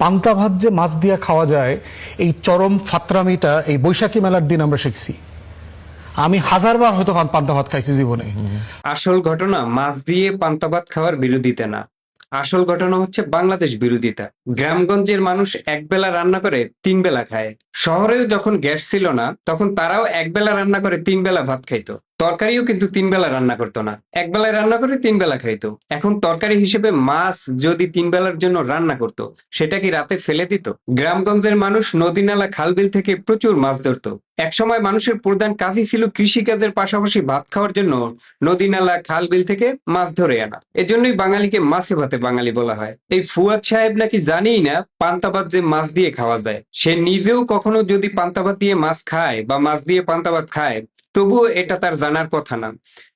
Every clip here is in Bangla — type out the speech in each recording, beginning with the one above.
পান্তা ভাত যে মাছ দিয়ে খাওয়া যায়, এই চরম ফাত্রামিটা এই বৈশাখী মেলার দিন আমরা শিখছি। আমি হাজারবার হয়তো পান্তা ভাত খাইছি জীবনে। আসল ঘটনা মাছ দিয়ে পান্তা ভাত খাওয়ার বিরোধিতা না, আসল ঘটনা হচ্ছে বাংলাদেশ বিরোধিতা। গ্রামগঞ্জের মানুষ একবেলা রান্না করে তিন বেলা খায়। শহরেও যখন গ্যাস ছিল না তখন তারাও একবেলা রান্না করে তিন বেলা ভাত খাইতো। তরকারিও কিন্তু তিন বেলা রান্না করতো না, এক বেলায় রান্না করে তিন বেলা খাইতো। এখন তরকারি হিসেবে মাছ যদি তিন বেলার জন্য রান্না করতো, সেটা কি রাতে ফেলে দিত? গ্রামগঞ্জের মানুষ নদী নালা খালবিল থেকে প্রচুর মাছ ধরতো। একসময় মানুষের প্রধান কাজই ছিল কৃষিকাজের পাশাপাশি ভাত খাওয়ার জন্য নদী নালা খাল বিল থেকে মাছ ধরে আনা। এজন্যই বাঙালিকে মাছে ভাতে বাঙালি বলা হয়। এই ফুয়াদ সাহেব নাকি জানেই না পান্তা ভাত যে মাছ দিয়ে খাওয়া যায়। সে নিজেও কখনো যদি পান্তা ভাত দিয়ে মাছ খায় বা মাছ দিয়ে পান্তা ভাত খায়, তবুও এটা তার জানার কথা না।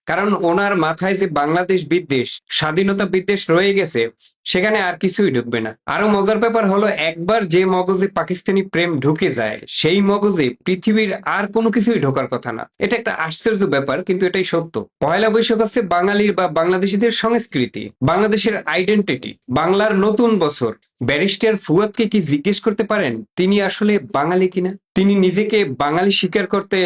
কারণ ওনার মাথায় যে বাংলাদেশ বিদ্বেষ, স্বাধীনতা বিদ্বেষ রয়ে গেছে, সেখানে আর কিছুই ঢুকবে না। আরো মজার ব্যাপার হলো, একবার যে মগজে পাকিস্তানি প্রেম ঢুকে যায়, সেই মগজে পৃথিবীর আর কোনো কিছুই ঢোকার কথা না। এটা একটা আশ্চর্য ব্যাপার, কিন্তু এটাই সত্য। পয়লা বৈশাখ হচ্ছে বাঙালির বা বাংলাদেশীদের সংস্কৃতি, বাংলাদেশের আইডেন্টিটি, বাংলার নতুন বছর। ব্যারিস্টার ফুয়াদকে কি জিজ্ঞেস করতে পারেন তিনি আসলে বাঙালি কিনা? তিনি নিজেকে বাঙালি স্বীকার করতে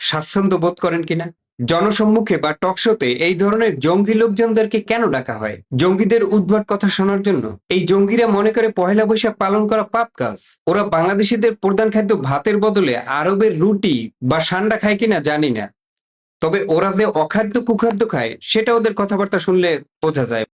স্বাচ্ছন্দ্য বোধ করেন কিনা? জনসম্মুখে বা টকশোতে এই ধরনের জঙ্গি লোকজনদেরকে কেন ডাকা হয়? জঙ্গিদের উদ্ভট কথা শোনার জন্য? এই জঙ্গিরা মনে করে পহেলা বৈশাখ পালন করা পাপ কাজ। ওরা বাংলাদেশিদের প্রধান খাদ্য ভাতের বদলে আরবের রুটি বা সান্ডা খায় কিনা জানি না, তবে ওরা যে অখাদ্য কুখাদ্য খায় সেটা ওদের কথাবার্তা শুনলে বোঝা যায়।